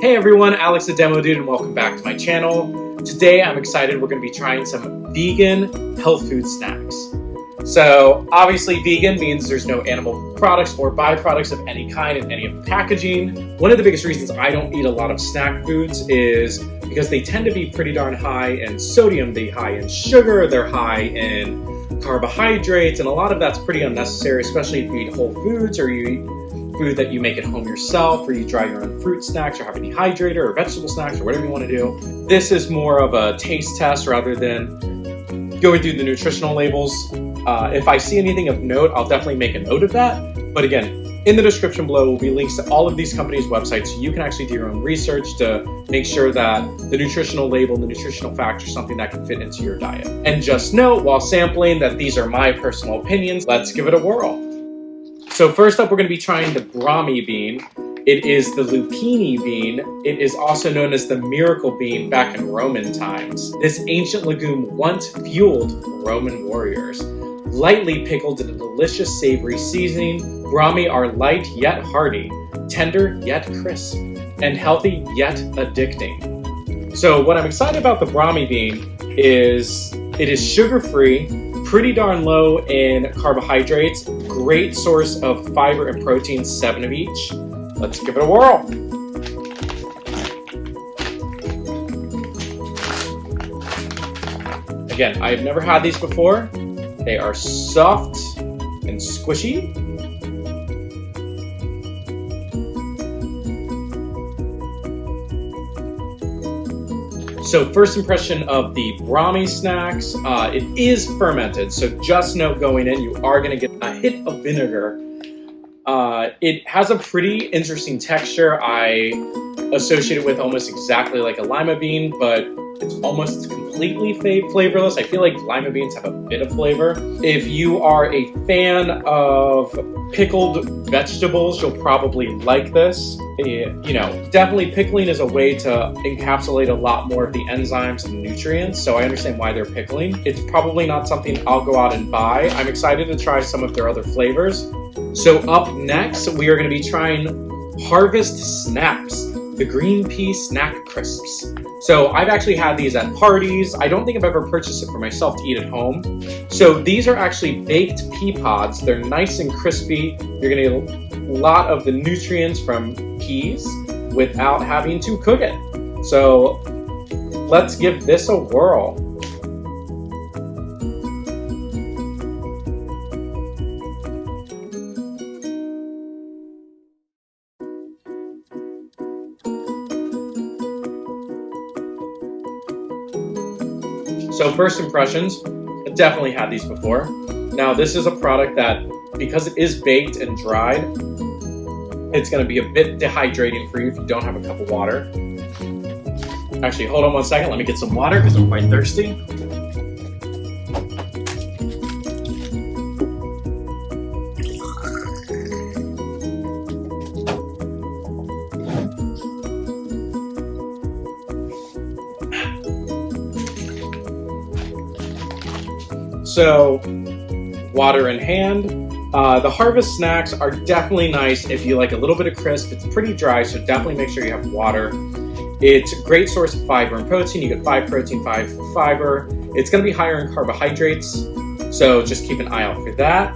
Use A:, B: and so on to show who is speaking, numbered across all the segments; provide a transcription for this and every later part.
A: Hey everyone, Alex the Demo Dude, and welcome back to my channel. Today I'm excited, we're going to be trying some vegan health food snacks. So obviously vegan means there's no animal products or byproducts of any kind in any of the packaging. One of the biggest reasons I don't eat a lot of snack foods is because they tend to be pretty darn high in sodium, they're high in sugar, they're high in carbohydrates, and a lot of that's pretty unnecessary, especially if you eat whole foods or you eat food that you make at home yourself, or you dry your own fruit snacks or have a dehydrator or vegetable snacks or whatever you want to do. This is more of a taste test rather than going through the nutritional labels. If I see anything of note, I'll definitely make a note of that. But again, in the description below will be links to all of these companies' websites so you can actually do your own research to make sure that the nutritional label and the nutritional facts are something that can fit into your diet. And just note, while sampling, that these are my personal opinions. Let's give it a whirl. So first up, we're going to be trying the Brahmi bean. It is the lupini bean. It is also known as the miracle bean back in Roman times. This ancient legume once fueled Roman warriors. Lightly pickled in a delicious savory seasoning, Brahmi are light yet hearty, tender yet crisp, and healthy yet addicting. So what I'm excited about the Brahmi bean is it is sugar-free, pretty darn low in carbohydrates, great source of fiber and protein, 7 of each. Let's give it a whirl. Again, I've never had these before. They are soft and squishy. So first impression of the Brahmi snacks, it is fermented. So just note going in, you are gonna get a hit of vinegar. It has a pretty interesting texture. I associate it with almost exactly like a lima bean, but it's almost completely flavorless. I feel like lima beans have a bit of flavor. If you are a fan of pickled vegetables, you'll probably like this. You know, definitely pickling is a way to encapsulate a lot more of the enzymes and nutrients, so I understand why they're pickling. It's probably not something I'll go out and buy. I'm excited to try some of their other flavors. So up next, we are going to be trying Harvest Snaps, the green pea snack crisps. So I've actually had these at parties. I don't think I've ever purchased it for myself to eat at home. So these are actually baked pea pods. They're nice and crispy. You're gonna get a lot of the nutrients from peas without having to cook it. So let's give this a whirl. So first impressions, I definitely had these before. Now this is a product that, because it is baked and dried, it's gonna be a bit dehydrating for you if you don't have a cup of water. Actually, hold on one second, let me get some water because I'm quite thirsty. So, water in hand. The Harvest snacks are definitely nice if you like a little bit of crisp. It's pretty dry, so definitely make sure you have water. It's a great source of fiber and protein. You get 5 protein, 5 fiber. It's going to be higher in carbohydrates, so just keep an eye out for that.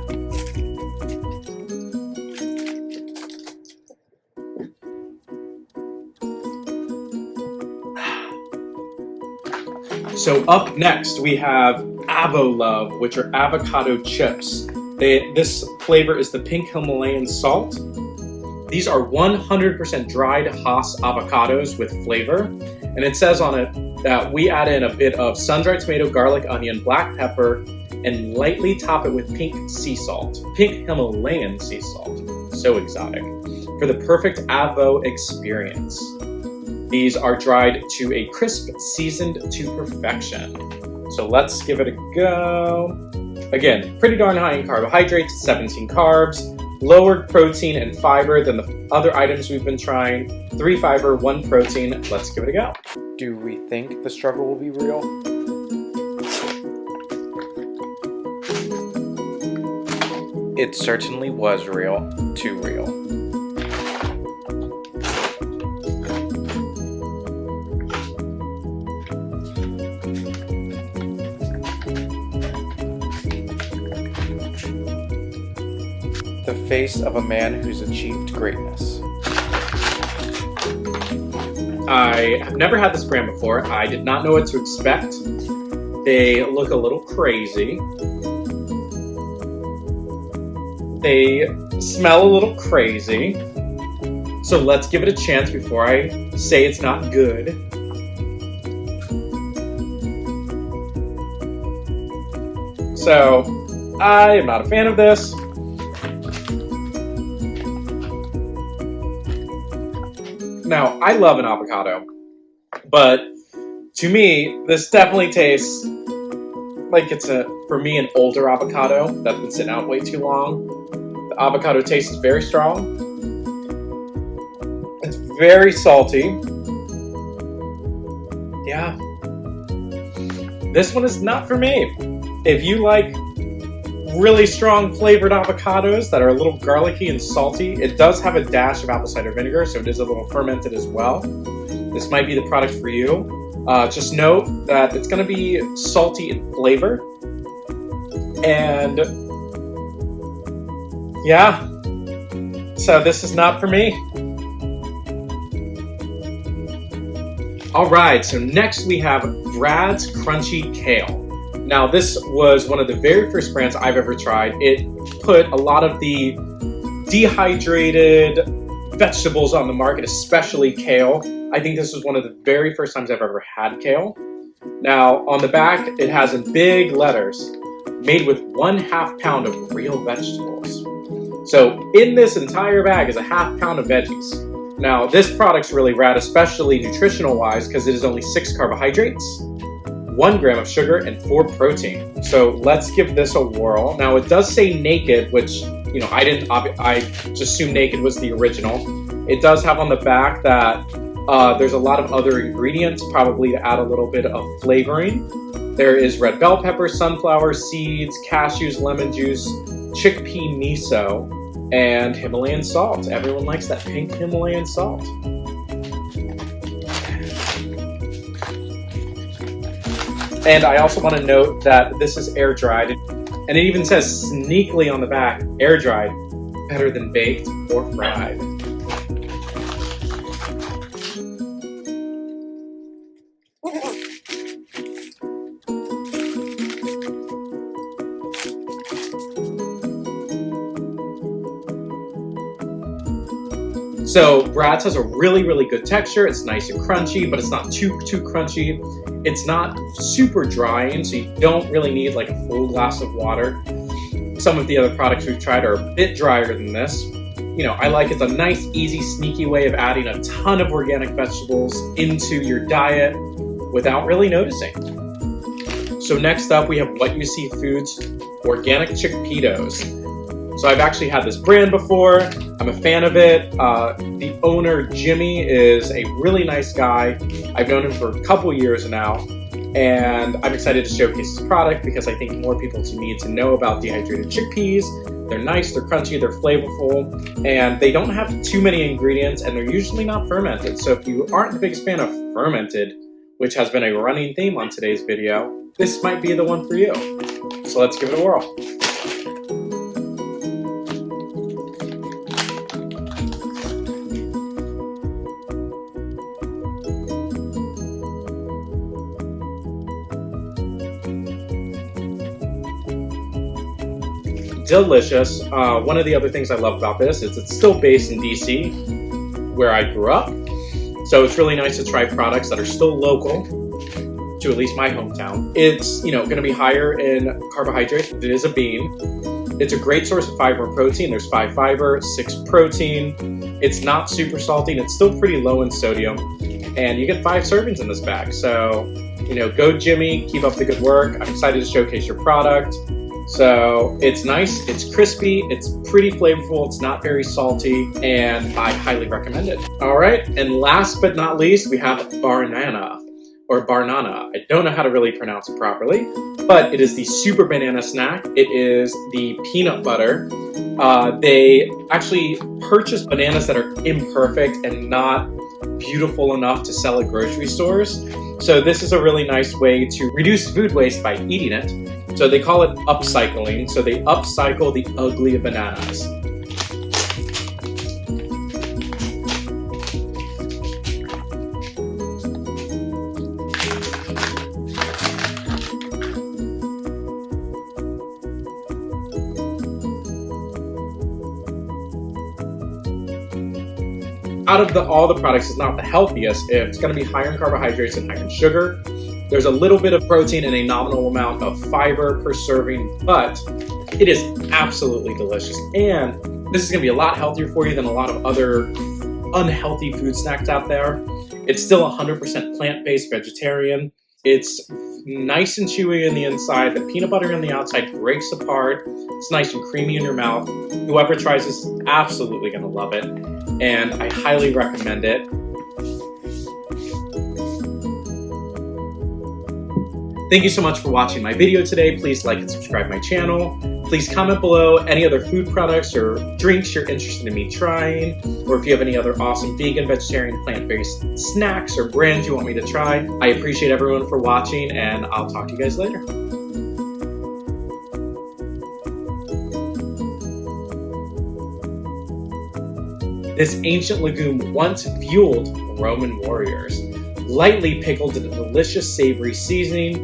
A: So up next, we have Avo-Love, which are avocado chips. This flavor is the pink Himalayan salt. These are 100% dried Hass avocados with flavor. And it says on it that we add in a bit of sun-dried tomato, garlic, onion, black pepper, and lightly top it with pink sea salt. Pink Himalayan sea salt. So exotic. For the perfect Avo experience. These are dried to a crisp, seasoned to perfection. So let's give it a go. Again, pretty darn high in carbohydrates, 17 carbs, lower protein and fiber than the other items we've been trying. 3 fiber, 1 protein. Let's give it a go. Do we think the struggle will be real? It certainly was real, too real.
B: the face of a man who's achieved greatness.
A: I have never had this brand before. I did not know what to expect. They look a little crazy. They smell a little crazy. So let's give it a chance before I say it's not good. So, I am not a fan of this. Now, I love an avocado, but to me, this definitely tastes like it's for me, an older avocado that's been sitting out way too long. The avocado taste is very strong. It's very salty. Yeah. This one is not for me. If you like really strong flavored avocados that are a little garlicky and salty, it does have a dash of apple cider vinegar, so it is a little fermented as well. This might be the product for you. Just note that it's going to be salty in flavor. And yeah, so this is not for me. All right, so next we have Brats Crunchy Kale. Now, this was one of the very first brands I've ever tried. It put a lot of the dehydrated vegetables on the market, especially kale. I think this was one of the very first times I've ever had kale. Now, on the back, it has in big letters, made with 1/2 pound of real vegetables. So in this entire bag is a 1/2 pound of veggies. Now, this product's really rad, especially nutritional-wise, because it is only 6 carbohydrates, 1 gram of sugar, and 4 protein. So let's give this a whirl. Now, it does say naked, which, you know, I just assumed naked was the original. It does have on the back that there's a lot of other ingredients, probably to add a little bit of flavoring. There is red bell pepper, sunflower seeds, cashews, lemon juice, chickpea miso, and Himalayan salt. Everyone likes that pink Himalayan salt. And I also want to note that this is air dried, and it even says sneakily on the back, air dried, better than baked or fried. So Brats has a really, really good texture. It's nice and crunchy, but it's not too crunchy. It's not super drying, so you don't really need like a full glass of water. Some of the other products we've tried are a bit drier than this. You know, I like it's a nice, easy, sneaky way of adding a ton of organic vegetables into your diet without really noticing. So next up, we have What You See Foods Organic Chickpeas. So I've actually had this brand before. I'm a fan of it. The owner, Jimmy, is a really nice guy. I've known him for a couple years now, and I'm excited to showcase this product because I think more people need to know about dehydrated chickpeas. They're nice, they're crunchy, they're flavorful, and they don't have too many ingredients, and they're usually not fermented. So if you aren't the biggest fan of fermented, which has been a running theme on today's video, this might be the one for you. So let's give it a whirl. Delicious. One of the other things I love about this is it's still based in DC, where I grew up. So it's really nice to try products that are still local to at least my hometown. It's, you know, going to be higher in carbohydrates. It is a bean. It's a great source of fiber and protein. There's 5 fiber, 6 protein. It's not super salty, and it's still pretty low in sodium. And you get 5 servings in this bag. So, you know, go Jimmy, keep up the good work. I'm excited to showcase your product. So it's nice, it's crispy, it's pretty flavorful, it's not very salty, and I highly recommend it. All right, and last but not least, we have Banana, or Banana. I don't know how to really pronounce it properly, but it is the super banana snack. It is the peanut butter. They actually purchase bananas that are imperfect and not beautiful enough to sell at grocery stores. So this is a really nice way to reduce food waste by eating it. So they call it upcycling. So they upcycle the ugly bananas. out of all the products, it's not the healthiest. It's going to be higher in carbohydrates and higher in sugar. There's a little bit of protein and a nominal amount of fiber per serving, but it is absolutely delicious. And this is going to be a lot healthier for you than a lot of other unhealthy food snacks out there. It's still 100% plant-based vegetarian. It's nice and chewy on the inside. The peanut butter on the outside breaks apart. It's nice and creamy in your mouth. Whoever tries this is absolutely going to love it. And I highly recommend it. Thank you so much for watching my video today. Please like and subscribe my channel. Please comment below any other food products or drinks you're interested in me trying, or if you have any other awesome vegan, vegetarian, plant-based snacks or brands you want me to try. I appreciate everyone for watching, and I'll talk to you guys later. This ancient legume once fueled Roman warriors. Lightly pickled in a delicious savory seasoning,